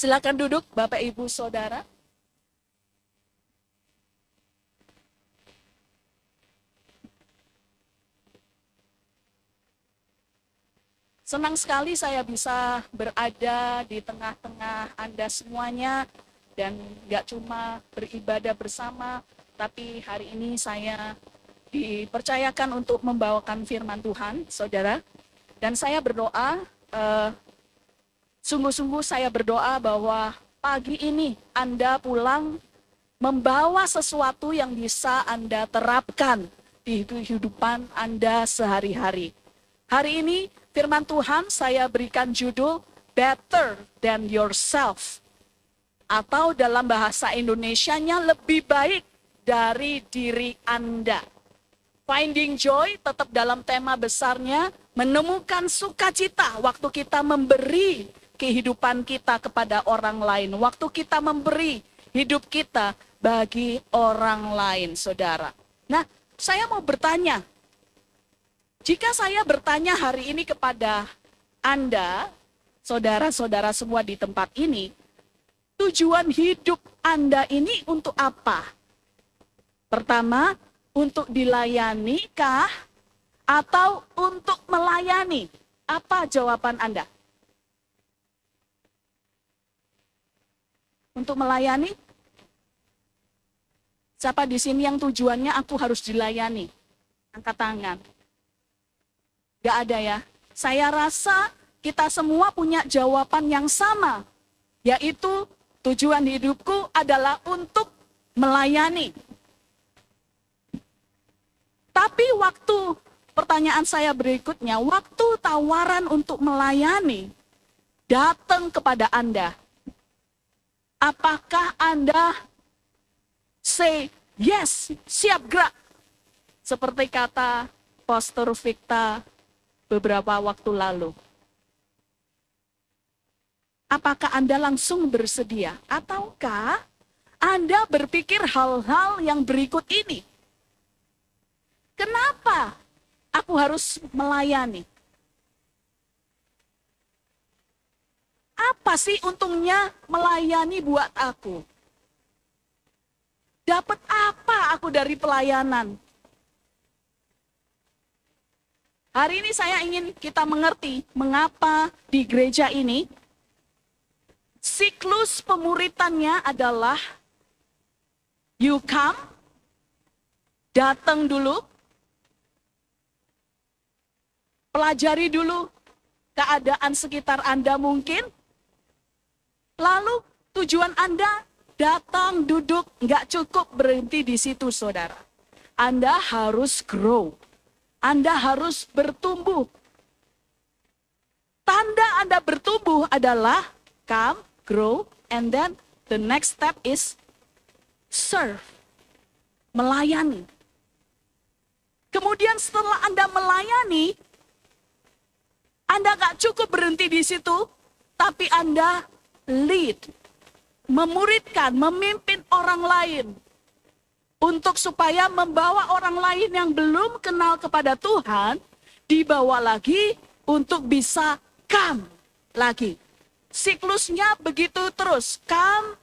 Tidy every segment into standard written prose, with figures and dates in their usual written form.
Silakan duduk, Bapak Ibu Saudara. Senang sekali saya bisa berada di tengah-tengah Anda semuanya dan gak cuma beribadah bersama, tapi hari ini saya dipercayakan untuk membawakan firman Tuhan, saudara. Dan saya berdoa, sungguh-sungguh saya berdoa bahwa pagi ini Anda pulang membawa sesuatu yang bisa Anda terapkan di kehidupan Anda sehari-hari. Hari ini firman Tuhan saya berikan judul Better Than Yourself. Atau dalam bahasa Indonesianya lebih baik dari diri Anda. Finding joy tetap dalam tema besarnya, menemukan sukacita waktu kita memberi kehidupan kita kepada orang lain. Waktu kita memberi hidup kita bagi orang lain, saudara. Nah, saya mau bertanya, jika saya bertanya hari ini kepada Anda, saudara-saudara semua di tempat ini, tujuan hidup Anda ini untuk apa? Pertama, untuk dilayani kah? Atau untuk melayani? Apa jawaban Anda? Untuk melayani? Siapa di sini yang tujuannya aku harus dilayani? Angkat tangan. Gak ada ya. Saya rasa kita semua punya jawaban yang sama. Yaitu tujuan hidupku adalah untuk melayani. Tapi waktu pertanyaan saya berikutnya, waktu tawaran untuk melayani datang kepada Anda. Apakah Anda say yes, siap gerak? Seperti kata Pastor Victa beberapa waktu lalu. Apakah Anda langsung bersedia? Ataukah Anda berpikir hal-hal yang berikut ini? Kenapa aku harus melayani? Apa sih untungnya melayani buat aku? Dapat apa aku dari pelayanan? Hari ini saya ingin kita mengerti mengapa di gereja ini siklus pemuritannya adalah you come, datang dulu, pelajari dulu keadaan sekitar Anda mungkin, lalu tujuan Anda datang, duduk, nggak cukup berhenti di situ, saudara. Anda harus grow. Anda harus bertumbuh. Tanda Anda bertumbuh adalah come, grow, and then the next step is serve. Melayani. Kemudian setelah Anda melayani, Anda gak cukup berhenti di situ, tapi Anda lead. Memuridkan, memimpin orang lain. Untuk supaya membawa orang lain yang belum kenal kepada Tuhan, dibawa lagi untuk bisa come lagi. Siklusnya begitu terus. Come,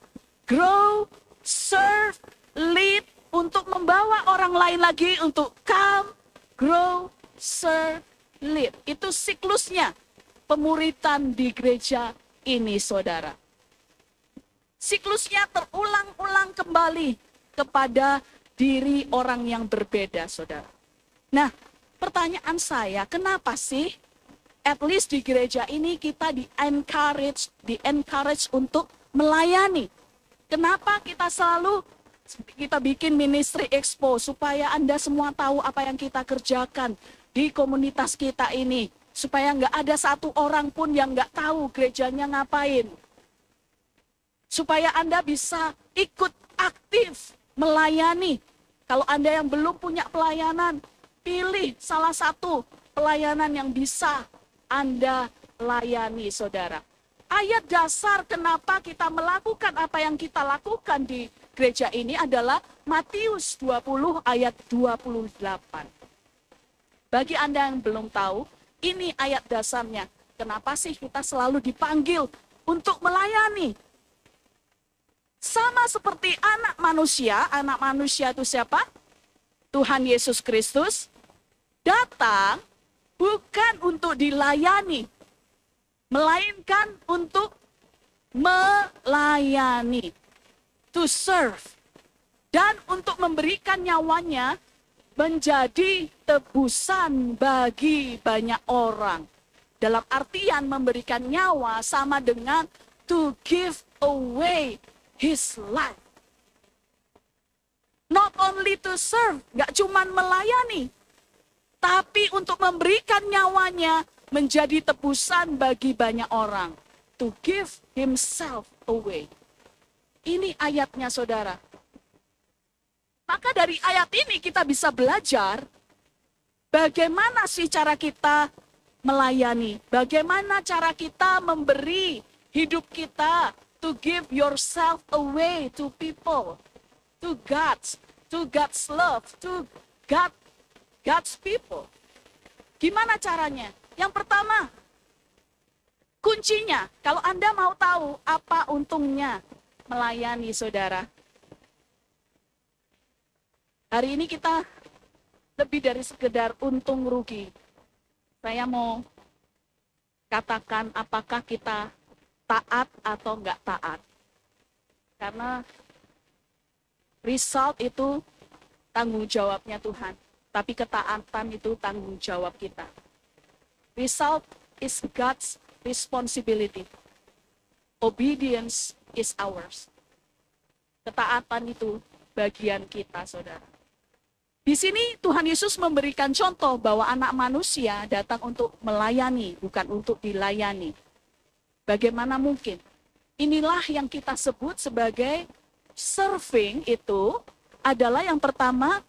grow, serve, lead. Untuk membawa orang lain lagi untuk come, grow, serve, lead. Itu siklusnya pemuritan di gereja ini, saudara. Siklusnya terulang-ulang kembali kepada diri orang yang berbeda, saudara. Nah, pertanyaan saya, kenapa sih at least di gereja ini kita di-encourage untuk melayani? Kenapa kita bikin ministry expo supaya Anda semua tahu apa yang kita kerjakan di komunitas kita ini, supaya nggak ada satu orang pun yang nggak tahu gerejanya ngapain, supaya Anda bisa ikut aktif melayani. Kalau Anda yang belum punya pelayanan, pilih salah satu pelayanan yang bisa Anda layani, saudara. Ayat dasar kenapa kita melakukan apa yang kita lakukan di gereja ini adalah Matius 20 ayat 28. Bagi Anda yang belum tahu, ini ayat dasarnya. Kenapa sih kita selalu dipanggil untuk melayani? Sama seperti anak manusia itu siapa? Tuhan Yesus Kristus datang bukan untuk dilayani, melainkan untuk melayani, to serve, dan untuk memberikan nyawanya menjadi tebusan bagi banyak orang. Dalam artian memberikan nyawa sama dengan to give away his life. Not only to serve, gak cuman melayani, tapi untuk memberikan nyawanya menjadi tebusan bagi banyak orang. To give himself away. Ini ayatnya, saudara. Maka dari ayat ini kita bisa belajar bagaimana sih cara kita melayani. Bagaimana cara kita memberi hidup kita. To give yourself away to people. To God's love. To God's people. Gimana caranya? Yang pertama, kuncinya, kalau Anda mau tahu apa untungnya melayani saudara. Hari ini kita lebih dari sekedar untung rugi. Saya mau katakan apakah kita taat atau enggak taat. Karena result itu tanggung jawabnya Tuhan. Tapi ketaatan itu tanggung jawab kita. Result is God's responsibility. Obedience is ours. Ketaatan itu bagian kita, saudara. Di sini Tuhan Yesus memberikan contoh bahwa anak manusia datang untuk melayani, bukan untuk dilayani. Bagaimana mungkin? Inilah yang kita sebut sebagai serving itu adalah yang pertama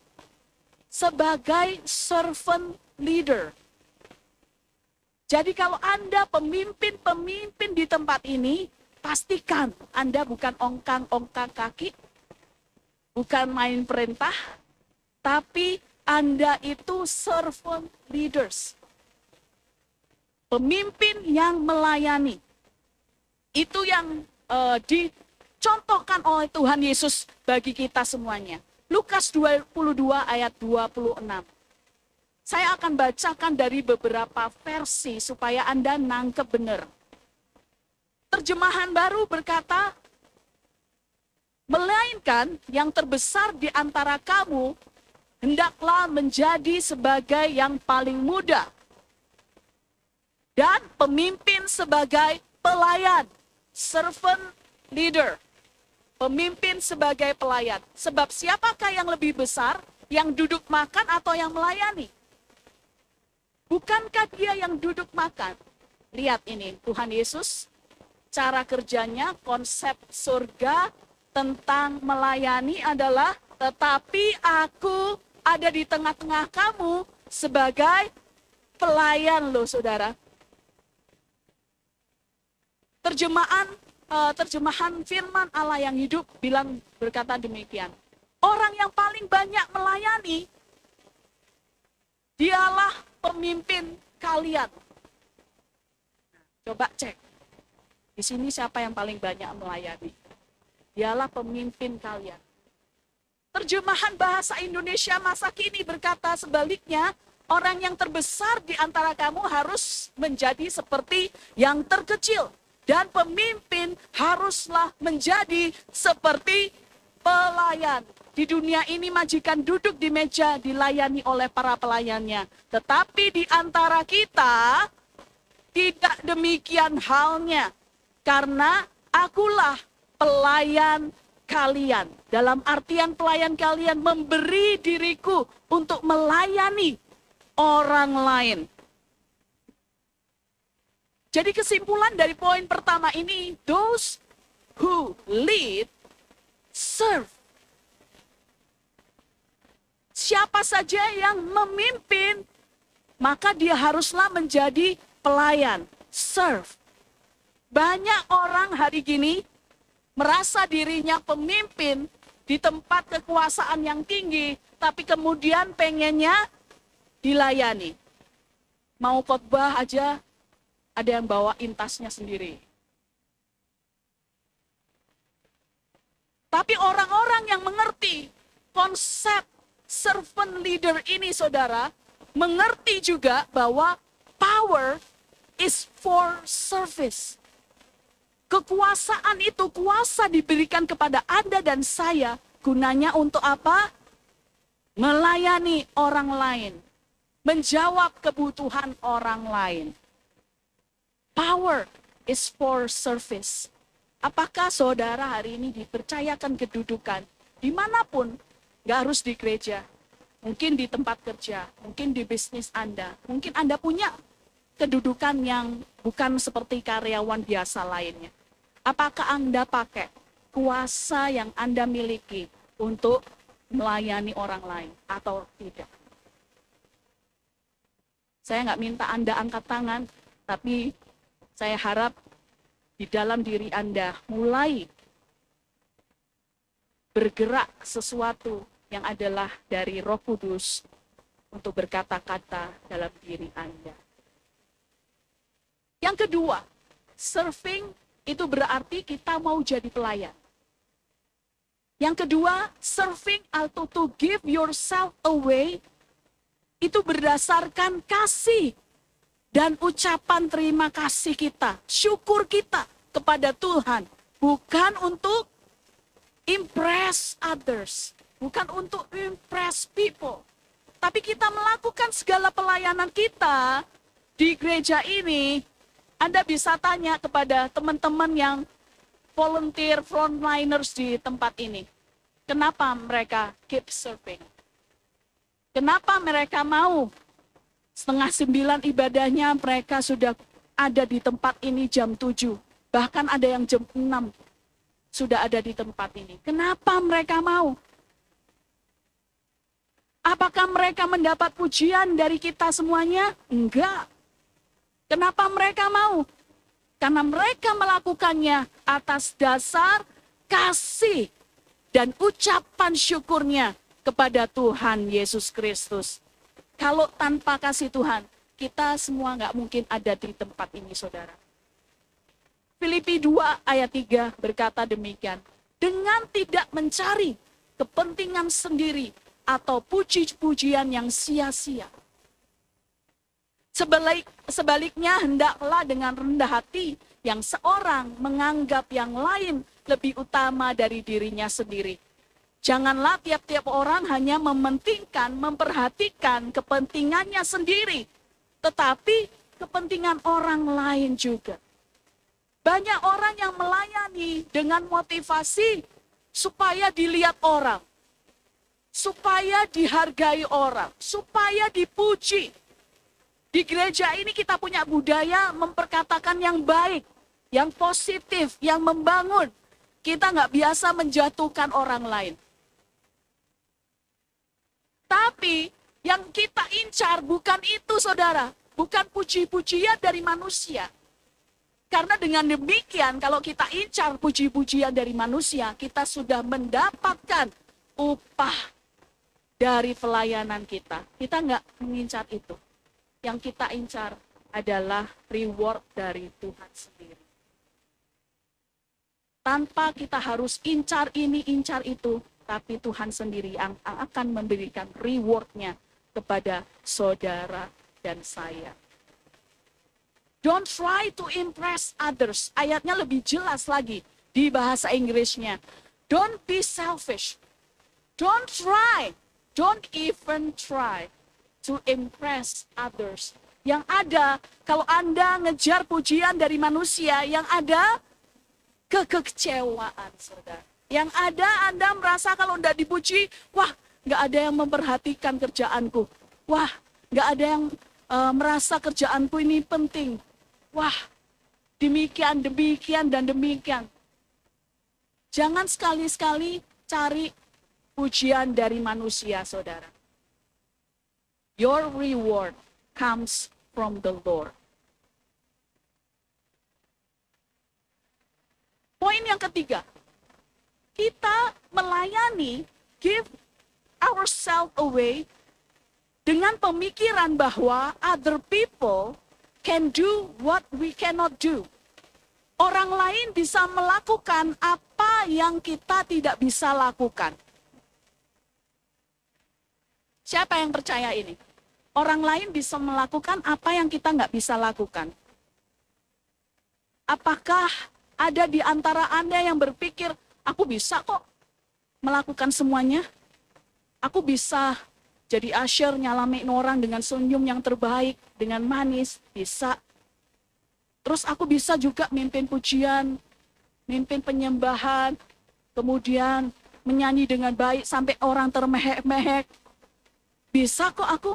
sebagai servant leader. Jadi kalau Anda pemimpin-pemimpin di tempat ini, pastikan Anda bukan ongkang-ongkang kaki, bukan main perintah, tapi Anda itu servant leaders. Pemimpin yang melayani. Itu yang dicontohkan oleh Tuhan Yesus bagi kita semuanya. Lukas 22 ayat 26. Saya akan bacakan dari beberapa versi supaya Anda nangkep benar. Terjemahan baru berkata, melainkan yang terbesar di antara kamu hendaklah menjadi sebagai yang paling muda. Dan pemimpin sebagai pelayan, servant leader. Pemimpin sebagai pelayan. Sebab siapakah yang lebih besar, yang duduk makan atau yang melayani? Bukankah dia yang duduk makan? Lihat ini, Tuhan Yesus, cara kerjanya, konsep surga tentang melayani adalah, tetapi aku ada di tengah-tengah kamu sebagai pelayan loh, saudara. Terjemahan firman Allah yang hidup berkata demikian. Orang yang paling banyak melayani, dialah pemimpin kalian. Coba cek. Di sini siapa yang paling banyak melayani? Dialah pemimpin kalian. Terjemahan bahasa Indonesia masa kini berkata sebaliknya, orang yang terbesar di antara kamu harus menjadi seperti yang terkecil. Dan pemimpin haruslah menjadi seperti pelayan. Di dunia ini majikan duduk di meja dilayani oleh para pelayannya. Tetapi di antara kita tidak demikian halnya. Karena akulah pelayan kalian. Dalam artian pelayan kalian memberi diriku untuk melayani orang lain. Jadi kesimpulan dari poin pertama ini, those who lead, serve. Siapa saja yang memimpin, maka dia haruslah menjadi pelayan, serve. Banyak orang hari gini merasa dirinya pemimpin di tempat kekuasaan yang tinggi, tapi kemudian pengennya dilayani. Mau khotbah aja, ada yang bawain tasnya sendiri. Tapi orang-orang yang mengerti konsep servant leader ini, saudara, mengerti juga bahwa power is for service. Kekuasaan itu, kuasa diberikan kepada Anda dan saya, gunanya untuk apa? Melayani orang lain, menjawab kebutuhan orang lain. Power is for service. Apakah saudara hari ini dipercayakan kedudukan dimanapun, gak harus di gereja, mungkin di tempat kerja, mungkin di bisnis Anda, mungkin Anda punya kedudukan yang bukan seperti karyawan biasa lainnya. Apakah Anda pakai kuasa yang Anda miliki untuk melayani orang lain atau tidak? Saya nggak minta Anda angkat tangan, tapi saya harap di dalam diri Anda mulai bergerak sesuatu yang adalah dari Roh Kudus untuk berkata-kata dalam diri Anda. Yang kedua, serving itu berarti kita mau jadi pelayan. Yang kedua, serving atau to give yourself away itu berdasarkan kasih dan ucapan terima kasih kita, syukur kita kepada Tuhan. Bukan untuk impress others, bukan untuk impress people. Tapi kita melakukan segala pelayanan kita di gereja ini. Anda bisa tanya kepada teman-teman yang volunteer frontliners di tempat ini. Kenapa mereka keep serving? Kenapa mereka mau 8:30 ibadahnya mereka sudah ada di tempat ini jam 7. Bahkan ada yang jam 6 sudah ada di tempat ini. Kenapa mereka mau? Apakah mereka mendapat pujian dari kita semuanya? Enggak. Kenapa mereka mau? Karena mereka melakukannya atas dasar kasih dan ucapan syukurnya kepada Tuhan Yesus Kristus. Kalau tanpa kasih Tuhan, kita semua nggak mungkin ada di tempat ini, saudara. Filipi 2 ayat 3 berkata demikian. Dengan tidak mencari kepentingan sendiri atau puji-pujian yang sia-sia. Sebaliknya hendaklah dengan rendah hati yang seorang menganggap yang lain lebih utama dari dirinya sendiri. Janganlah tiap-tiap orang hanya mementingkan, memperhatikan kepentingannya sendiri, tetapi kepentingan orang lain juga. Banyak orang yang melayani dengan motivasi supaya dilihat orang, supaya dihargai orang, supaya dipuji. Di gereja ini kita punya budaya memperkatakan yang baik, yang positif, yang membangun. Kita nggak biasa menjatuhkan orang lain. Tapi yang kita incar bukan itu, saudara. Bukan puji-pujian dari manusia. Karena dengan demikian, kalau kita incar puji-pujian dari manusia, kita sudah mendapatkan upah dari pelayanan kita. Kita nggak mengincar itu. Yang kita incar adalah reward dari Tuhan sendiri. Tanpa kita harus incar ini, incar itu, tapi Tuhan sendiri yang akan memberikan reward-nya kepada saudara dan saya. Don't try to impress others. Ayatnya lebih jelas lagi di bahasa Inggrisnya. Don't be selfish. Don't try. Don't even try to impress others. Yang ada, kalau Anda ngejar pujian dari manusia, yang ada kekecewaan, saudara. Yang ada Anda merasa kalau tidak dipuji, wah, nggak ada yang memperhatikan kerjaanku. Wah, nggak ada yang merasa kerjaanku ini penting. Wah, demikian, demikian, dan demikian. Jangan sekali-sekali cari pujian dari manusia, saudara. Your reward comes from the Lord. Poin yang ketiga, kita melayani, give ourselves away, dengan pemikiran bahwa other people can do what we cannot do. Orang lain bisa melakukan apa apa yang kita tidak bisa lakukan. Siapa yang percaya ini? Orang lain bisa melakukan apa yang kita nggak bisa lakukan. Apakah ada di antara Anda yang berpikir, aku bisa kok melakukan semuanya? Aku bisa jadi usher, nyalamin orang dengan senyum yang terbaik, dengan manis, bisa. Terus aku bisa juga mimpin pujian, mimpin penyembahan, kemudian menyanyi dengan baik sampai orang termehek-mehek. Bisa kok aku,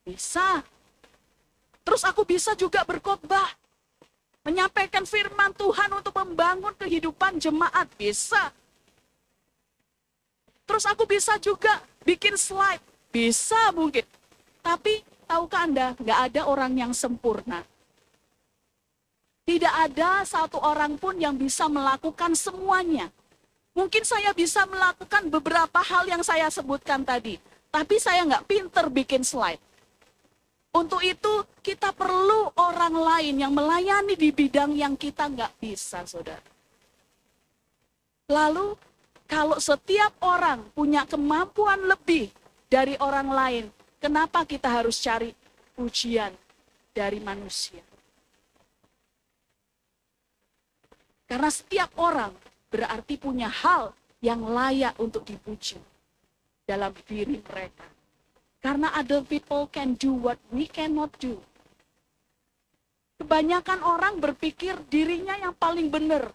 bisa. Terus aku bisa juga berkhotbah, menyampaikan firman Tuhan untuk membangun kehidupan jemaat, bisa. Terus aku bisa juga bikin slide, bisa mungkin. Tapi tahukah Anda, nggak ada orang yang sempurna. Tidak ada satu orang pun yang bisa melakukan semuanya. Mungkin saya bisa melakukan beberapa hal yang saya sebutkan tadi, tapi saya nggak pinter bikin slide. Untuk itu kita perlu orang lain yang melayani di bidang yang kita nggak bisa, saudara. Lalu kalau setiap orang punya kemampuan lebih dari orang lain, kenapa kita harus cari pujian dari manusia? Karena setiap orang berarti punya hal yang layak untuk dipuji dalam diri mereka. Karena other people can do what we cannot do. Kebanyakan orang berpikir dirinya yang paling benar,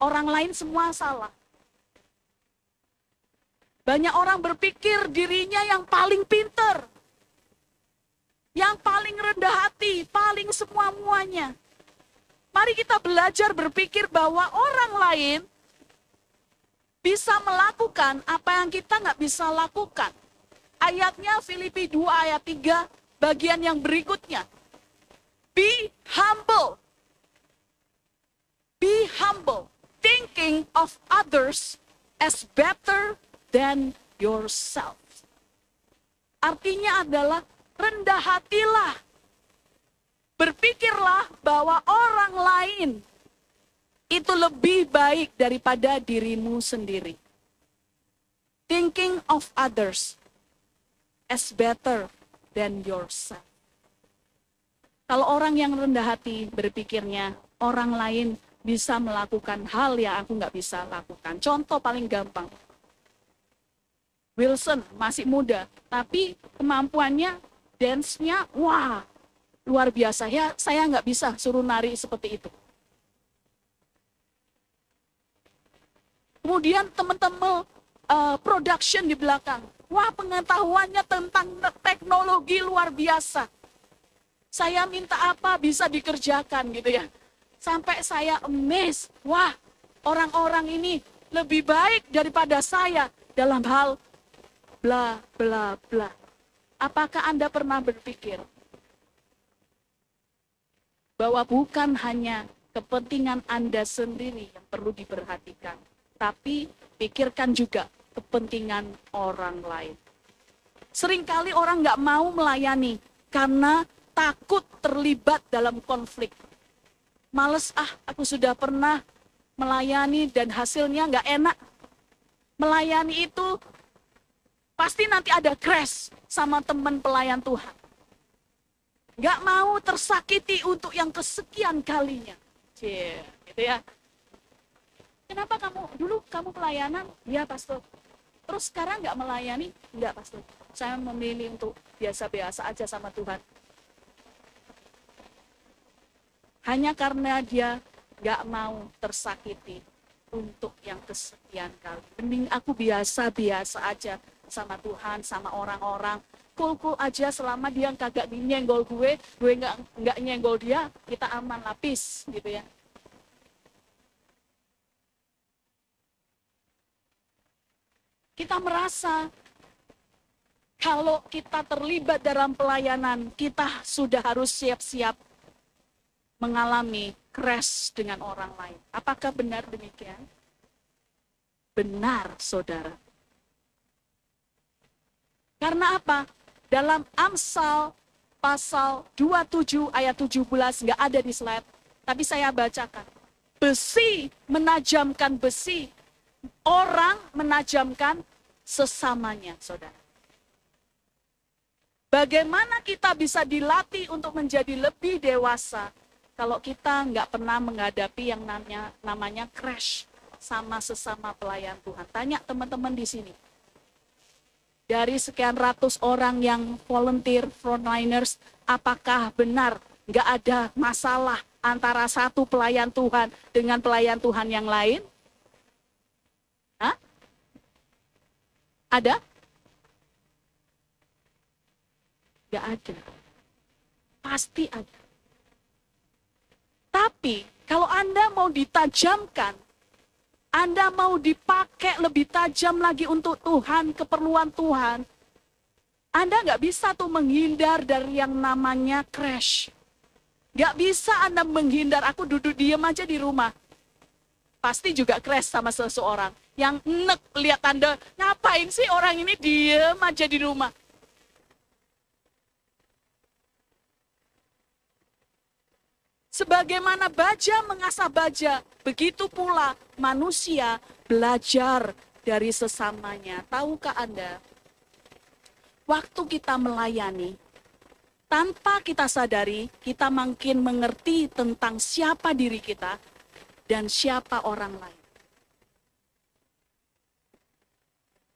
orang lain semua salah. Banyak orang berpikir dirinya yang paling pinter, yang paling rendah hati, paling semua-muanya. Mari kita belajar berpikir bahwa orang lain bisa melakukan apa yang kita nggak bisa lakukan. Ayatnya Filipi 2 ayat 3, bagian yang berikutnya. Be humble. Be humble, thinking of others as better than yourself. Artinya adalah rendah hatilah. Berpikirlah bahwa orang lain itu lebih baik daripada dirimu sendiri. Thinking of others as better than yourself. Kalau orang yang rendah hati berpikirnya, orang lain bisa melakukan hal yang aku nggak bisa lakukan. Contoh paling gampang. Wilson masih muda, tapi kemampuannya, dance-nya, wah, luar biasa. Ya, saya nggak bisa suruh nari seperti itu. Kemudian teman-teman production di belakang. Wah, pengetahuannya tentang teknologi luar biasa. Saya minta apa bisa dikerjakan gitu ya. Sampai saya amazed. Wah, orang-orang ini lebih baik daripada saya dalam hal bla bla bla. Apakah Anda pernah berpikir bahwa bukan hanya kepentingan Anda sendiri yang perlu diperhatikan, tapi pikirkan juga kepentingan orang lain. Seringkali orang nggak mau melayani karena takut terlibat dalam konflik. Males, aku sudah pernah melayani dan hasilnya nggak enak. Melayani itu pasti nanti ada crash sama teman pelayan Tuhan. Nggak mau tersakiti untuk yang kesekian kalinya. Gitu ya. Kenapa dulu kamu pelayanan? Ya pastor. Terus sekarang nggak melayani? Nggak pastor. Saya memilih untuk biasa-biasa aja sama Tuhan. Hanya karena dia nggak mau tersakiti untuk yang kesekian kali. Mending aku biasa-biasa aja sama Tuhan, sama orang-orang. Cool-cool aja selama dia kagak nyenggol gue nggak nyenggol dia, kita aman, lapis gitu ya. Kita merasa kalau kita terlibat dalam pelayanan, kita sudah harus siap-siap mengalami crash dengan orang lain. Apakah benar demikian? Benar, saudara. Karena apa? Dalam Amsal pasal 27 ayat 17, nggak ada di slide, tapi saya bacakan. Besi menajamkan besi orang menajamkan sesamanya, saudara. Bagaimana kita bisa dilatih untuk menjadi lebih dewasa kalau kita nggak pernah menghadapi yang namanya crash sama sesama pelayan Tuhan. Tanya teman-teman di sini. Dari sekian ratus orang yang volunteer frontliners, apakah benar nggak ada masalah antara satu pelayan Tuhan dengan pelayan Tuhan yang lain? Hah? Ada? Nggak ada. Pasti ada. Tapi kalau Anda mau ditajamkan, Anda mau dipakai lebih tajam lagi untuk Tuhan, keperluan Tuhan, Anda nggak bisa tuh menghindar dari yang namanya crash. Nggak bisa Anda menghindar, aku duduk diam aja di rumah. Pasti juga crash sama seseorang. Yang enek lihat Anda, ngapain sih orang ini diam aja di rumah. Sebagaimana baja mengasah baja, begitu pula manusia belajar dari sesamanya. Tahukah Anda, waktu kita melayani, tanpa kita sadari, kita makin mengerti tentang siapa diri kita dan siapa orang lain.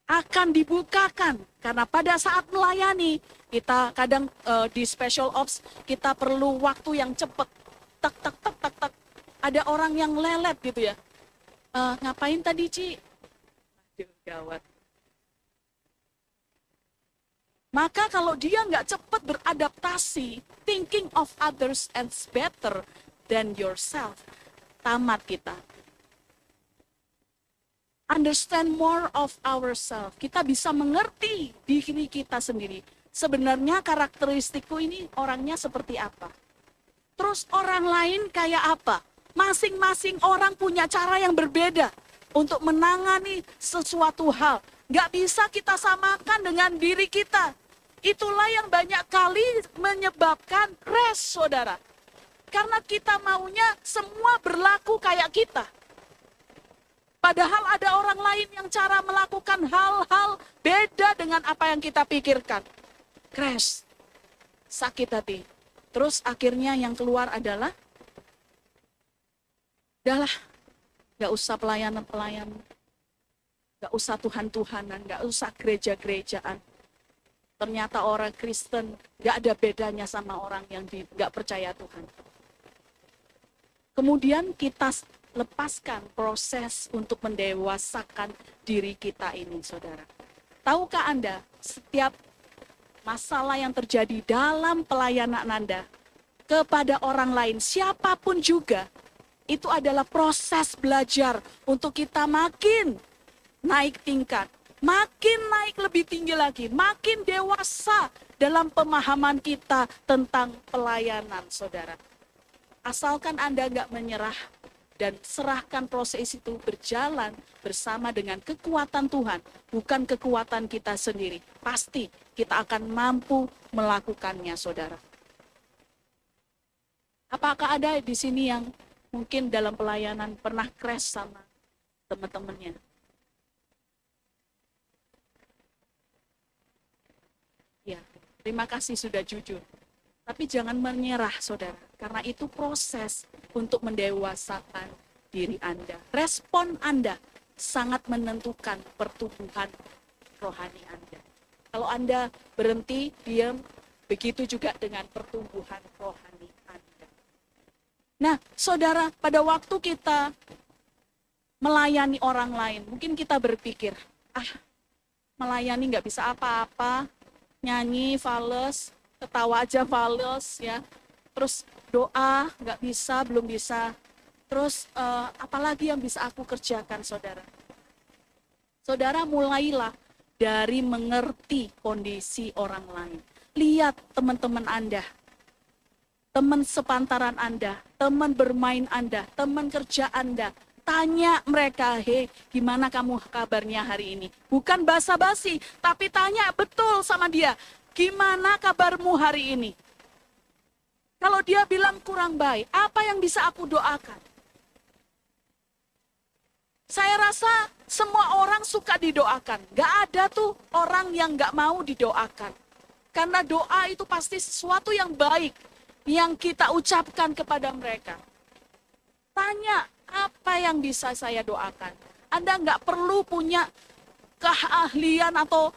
Akan dibukakan, karena pada saat melayani, kita kadang di special ops, kita perlu waktu yang cepat. Tak, tak, tak, tak, tak. Ada orang yang lelet gitu ya. Ngapain tadi, Ci? Aduh, gawat. Maka kalau dia nggak cepat beradaptasi, thinking of others and better than yourself, tamat kita. Understand more of ourselves. Kita bisa mengerti diri kita sendiri. Sebenarnya karakteristikku ini orangnya seperti apa? Terus orang lain kayak apa? Masing-masing orang punya cara yang berbeda untuk menangani sesuatu hal. Nggak bisa kita samakan dengan diri kita. Itulah yang banyak kali menyebabkan crash, saudara. Karena kita maunya semua berlaku kayak kita. Padahal ada orang lain yang cara melakukan hal-hal beda dengan apa yang kita pikirkan. Crash, sakit hati. Terus akhirnya yang keluar adalah, udahlah, gak usah pelayanan-pelayanan, gak usah Tuhan-Tuhanan, gak usah gereja-gerejaan. Ternyata orang Kristen gak ada bedanya sama orang yang gak percaya Tuhan. Kemudian kita lepaskan proses untuk mendewasakan diri kita ini, saudara. Tahukah Anda, setiap masalah yang terjadi dalam pelayanan Anda kepada orang lain, siapapun juga, itu adalah proses belajar untuk kita makin naik tingkat, makin naik lebih tinggi lagi, makin dewasa dalam pemahaman kita tentang pelayanan, saudara. Asalkan Anda nggak menyerah dan serahkan proses itu berjalan bersama dengan kekuatan Tuhan, bukan kekuatan kita sendiri. Pasti kita akan mampu melakukannya, saudara. Apakah ada di sini yang mungkin dalam pelayanan pernah crash sama teman-temannya? Ya, terima kasih sudah jujur. Tapi jangan menyerah, saudara, karena itu proses untuk mendewasakan diri Anda. Respon Anda sangat menentukan pertumbuhan rohani Anda. Kalau Anda berhenti, diam, begitu juga dengan pertumbuhan rohani Anda. Nah, saudara, pada waktu kita melayani orang lain, mungkin kita berpikir, melayani nggak bisa apa-apa, nyanyi, fales, ketawa aja fales ya, terus doa nggak bisa, belum bisa, terus apalagi yang bisa aku kerjakan, saudara? Saudara, mulailah dari mengerti kondisi orang lain. Lihat teman-teman Anda, teman sepantaran Anda, teman bermain Anda, teman kerja Anda. Tanya mereka, hei, gimana kamu kabarnya hari ini? Bukan basa-basi, tapi tanya betul sama dia. Gimana kabarmu hari ini? Kalau dia bilang kurang baik, apa yang bisa aku doakan? Saya rasa Semua orang suka didoakan. Gak ada tuh orang yang gak mau didoakan. Karena doa itu pasti sesuatu yang baik yang kita ucapkan kepada mereka. Tanya, apa yang bisa saya doakan? Anda nggak perlu punya keahlian atau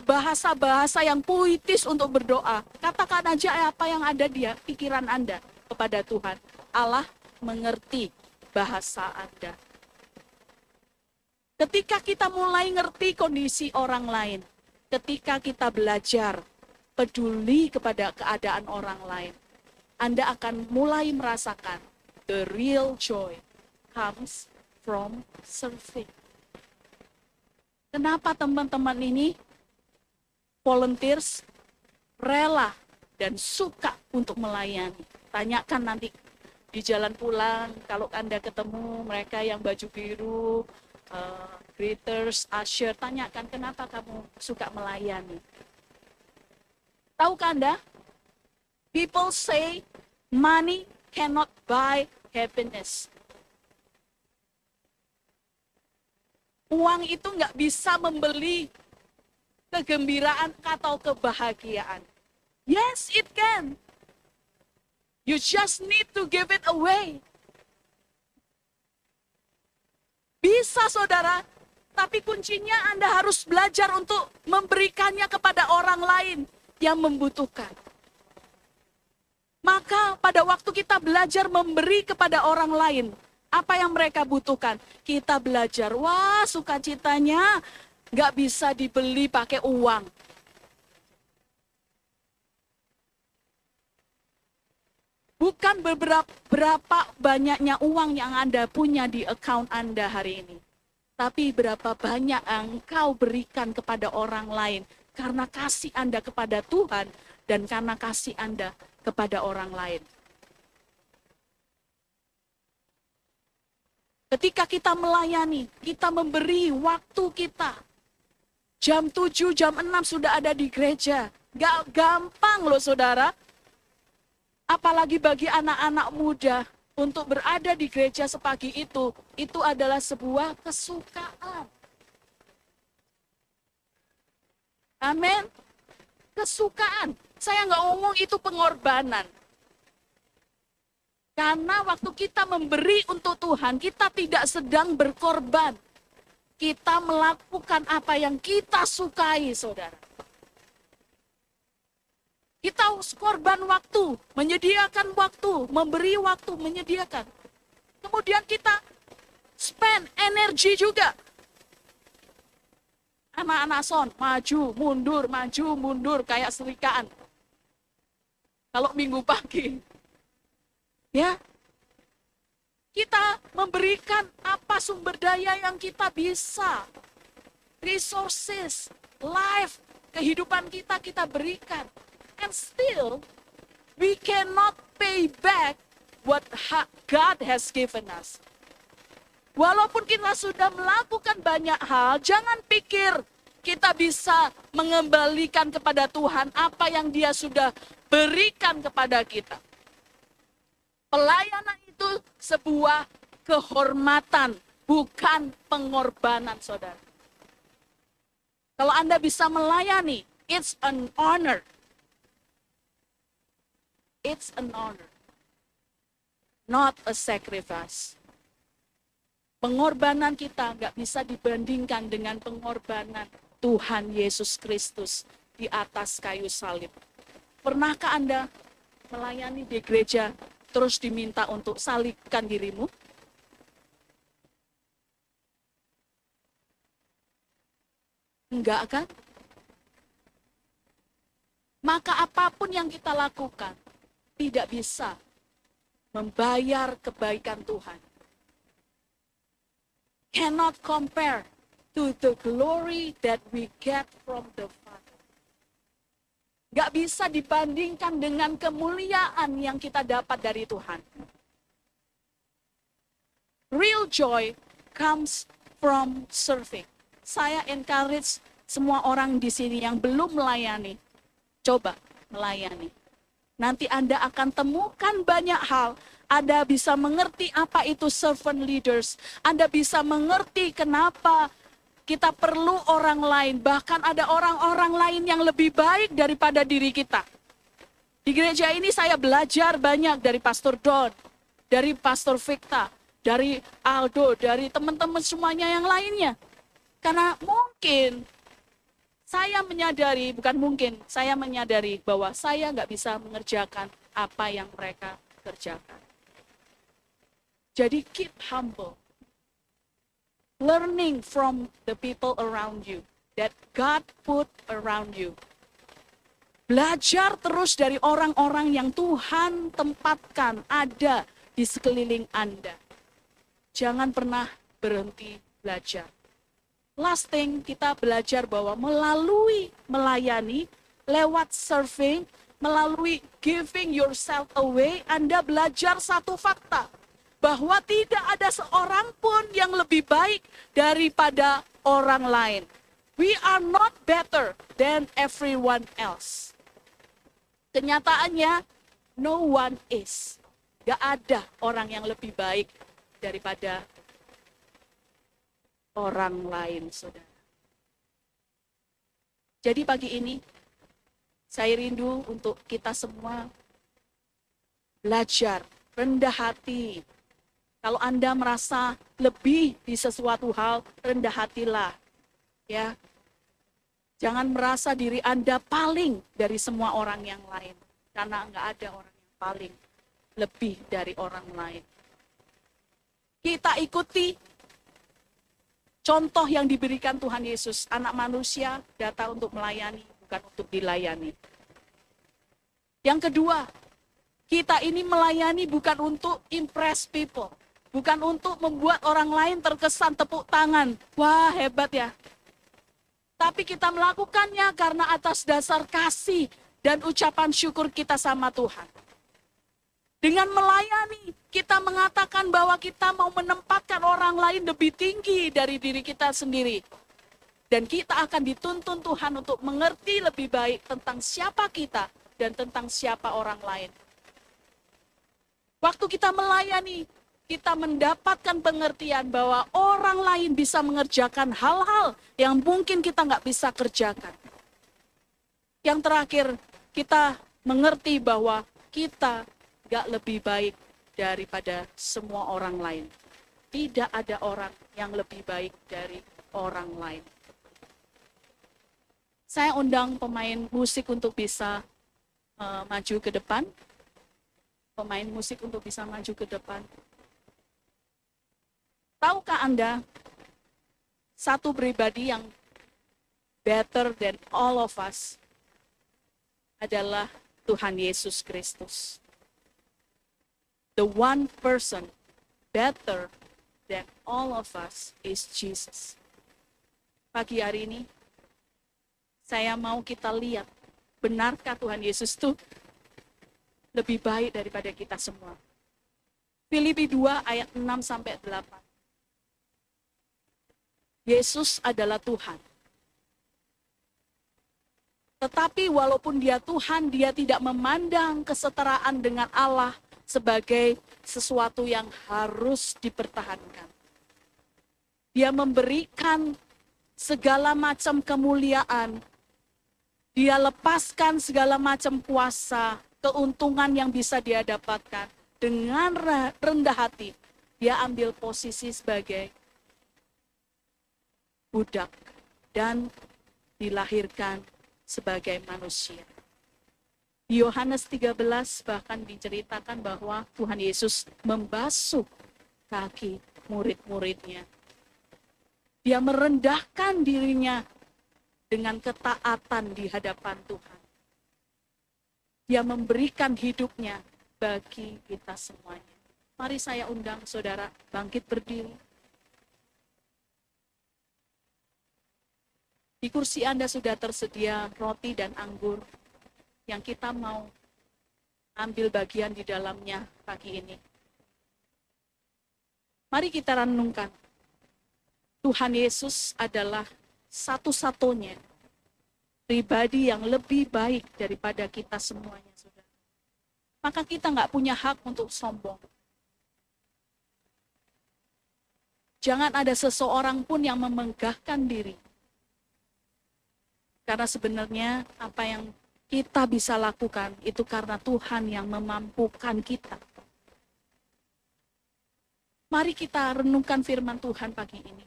bahasa-bahasa yang puitis untuk berdoa. Katakan aja apa yang ada di pikiran Anda kepada Tuhan. Allah mengerti bahasa Anda. Ketika kita mulai ngerti kondisi orang lain, ketika kita belajar peduli kepada keadaan orang lain, Anda akan mulai merasakan the real joy comes from serving. Kenapa teman-teman ini volunteers rela dan suka untuk melayani? Tanyakan nanti di jalan pulang, kalau Anda ketemu mereka yang baju biru, greeters, usher, tanyakan kenapa kamu suka melayani. Tahukah Anda? People say money cannot buy happiness. Uang itu nggak bisa membeli kegembiraan atau kebahagiaan. Yes, it can. You just need to give it away. Bisa, saudara, tapi kuncinya Anda harus belajar untuk memberikannya kepada orang lain yang membutuhkan. Maka pada waktu kita belajar memberi kepada orang lain, apa yang mereka butuhkan, kita belajar, wah sukacitanya nggak bisa dibeli pakai uang. Bukan berapa banyaknya uang yang Anda punya di account Anda hari ini. Tapi berapa banyak yang engkau berikan kepada orang lain karena kasih Anda kepada Tuhan dan karena kasih Anda kepada orang lain. Ketika kita melayani, kita memberi waktu kita. Jam 7, jam 6 sudah ada di gereja. Gak gampang loh saudara. Apalagi bagi anak-anak muda untuk berada di gereja sepagi itu adalah sebuah kesukaan. Amin. Kesukaan. Saya nggak ngomong itu pengorbanan. Karena waktu kita memberi untuk Tuhan, kita tidak sedang berkorban. Kita melakukan apa yang kita sukai, saudara. Kita korban waktu, menyediakan waktu, memberi waktu, menyediakan. Kemudian kita spend energi juga. Anak-anak son, maju, mundur, kayak serikaan. Kalau minggu pagi. Ya, kita memberikan apa sumber daya yang kita bisa. Resources, life, kehidupan kita berikan. And still, we cannot pay back what God has given us. Walaupun kita sudah melakukan banyak hal, jangan pikir kita bisa mengembalikan kepada Tuhan apa yang Dia sudah berikan kepada kita. Pelayanan itu sebuah kehormatan, bukan pengorbanan, saudara. Kalau Anda bisa melayani, it's an honor. It's an honor, not a sacrifice. Pengorbanan kita nggak bisa dibandingkan dengan pengorbanan Tuhan Yesus Kristus di atas kayu salib. Pernahkah Anda melayani di gereja terus diminta untuk salibkan dirimu? Enggak kan? Maka apapun yang kita lakukan tidak bisa membayar kebaikan Tuhan. Cannot compare to the glory that we get from the Father. Gak bisa dibandingkan dengan kemuliaan yang kita dapat dari Tuhan. Real joy comes from serving. Saya encourage semua orang di sini yang belum melayani, coba melayani. Nanti Anda akan temukan banyak hal, Anda bisa mengerti apa itu servant leaders. Anda bisa mengerti kenapa kita perlu orang lain. Bahkan ada orang-orang lain yang lebih baik daripada diri kita. Di gereja ini saya belajar banyak dari Pastor Don, dari Pastor Victa, dari Aldo, dari teman-teman semuanya yang lainnya. Karena mungkin saya menyadari, bukan mungkin, saya menyadari bahwa saya nggak bisa mengerjakan apa yang mereka kerjakan. Jadi keep humble. Learning from the people around you that God put around you. Belajar terus dari orang-orang yang Tuhan tempatkan ada di sekeliling Anda. Jangan pernah berhenti belajar. Last thing, kita belajar bahwa melalui melayani, lewat serving, melalui giving yourself away, Anda belajar satu fakta. Bahwa tidak ada seorang pun yang lebih baik daripada orang lain. We are not better than everyone else. Kenyataannya, no one is. Gak ada orang yang lebih baik daripada orang lain, saudara. Jadi pagi ini, saya rindu untuk kita semua belajar, rendah hati. Kalau Anda merasa lebih di sesuatu hal, rendah hatilah. Ya. Jangan merasa diri Anda paling dari semua orang yang lain. Karena enggak ada orang yang paling lebih dari orang lain. Kita ikuti contoh yang diberikan Tuhan Yesus. Anak manusia datang untuk melayani, bukan untuk dilayani. Yang kedua, kita ini melayani bukan untuk impress people. Bukan untuk membuat orang lain terkesan tepuk tangan. Wah, hebat ya. Tapi kita melakukannya karena atas dasar kasih dan ucapan syukur kita sama Tuhan. Dengan melayani, kita mengatakan bahwa kita mau menempatkan orang lain lebih tinggi dari diri kita sendiri. Dan kita akan dituntun Tuhan untuk mengerti lebih baik tentang siapa kita dan tentang siapa orang lain. Waktu kita melayani, kita mendapatkan pengertian bahwa orang lain bisa mengerjakan hal-hal yang mungkin kita nggak bisa kerjakan. Yang terakhir, kita mengerti bahwa kita nggak lebih baik daripada semua orang lain. Tidak ada orang yang lebih baik dari orang lain. Saya undang pemain musik untuk bisa maju ke depan. Pemain musik untuk bisa maju ke depan. Tahukah Anda, satu pribadi yang better than all of us adalah Tuhan Yesus Kristus. The one person better than all of us is Jesus. Pagi hari ini, saya mau kita lihat, benarkah Tuhan Yesus itu lebih baik daripada kita semua? Filipi 2 ayat 6-8. Yesus adalah Tuhan. Tetapi walaupun dia Tuhan, dia tidak memandang kesetaraan dengan Allah sebagai sesuatu yang harus dipertahankan. Dia memberikan segala macam kemuliaan. Dia lepaskan segala macam kuasa, keuntungan yang bisa dia dapatkan. Dengan rendah hati, dia ambil posisi sebagai budak dan dilahirkan sebagai manusia. Di Yohanes 13 bahkan diceritakan bahwa Tuhan Yesus membasuh kaki murid-muridnya. Dia merendahkan dirinya dengan ketaatan di hadapan Tuhan. Dia memberikan hidupnya bagi kita semuanya. Mari saya undang saudara bangkit berdiri. Di kursi Anda sudah tersedia roti dan anggur yang kita mau ambil bagian di dalamnya pagi ini. Mari kita renungkan. Tuhan Yesus adalah satu-satunya pribadi yang lebih baik daripada kita semuanya, saudara. Maka kita nggak punya hak untuk sombong. Jangan ada seseorang pun yang memegahkan diri. Karena sebenarnya apa yang kita bisa lakukan itu karena Tuhan yang memampukan kita. Mari kita renungkan firman Tuhan pagi ini.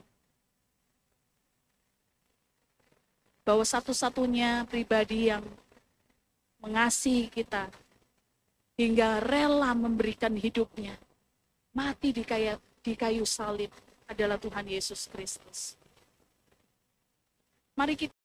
Bahwa satu-satunya pribadi yang mengasihi kita hingga rela memberikan hidupnya, mati di kayu salib adalah Tuhan Yesus Kristus. Mari kita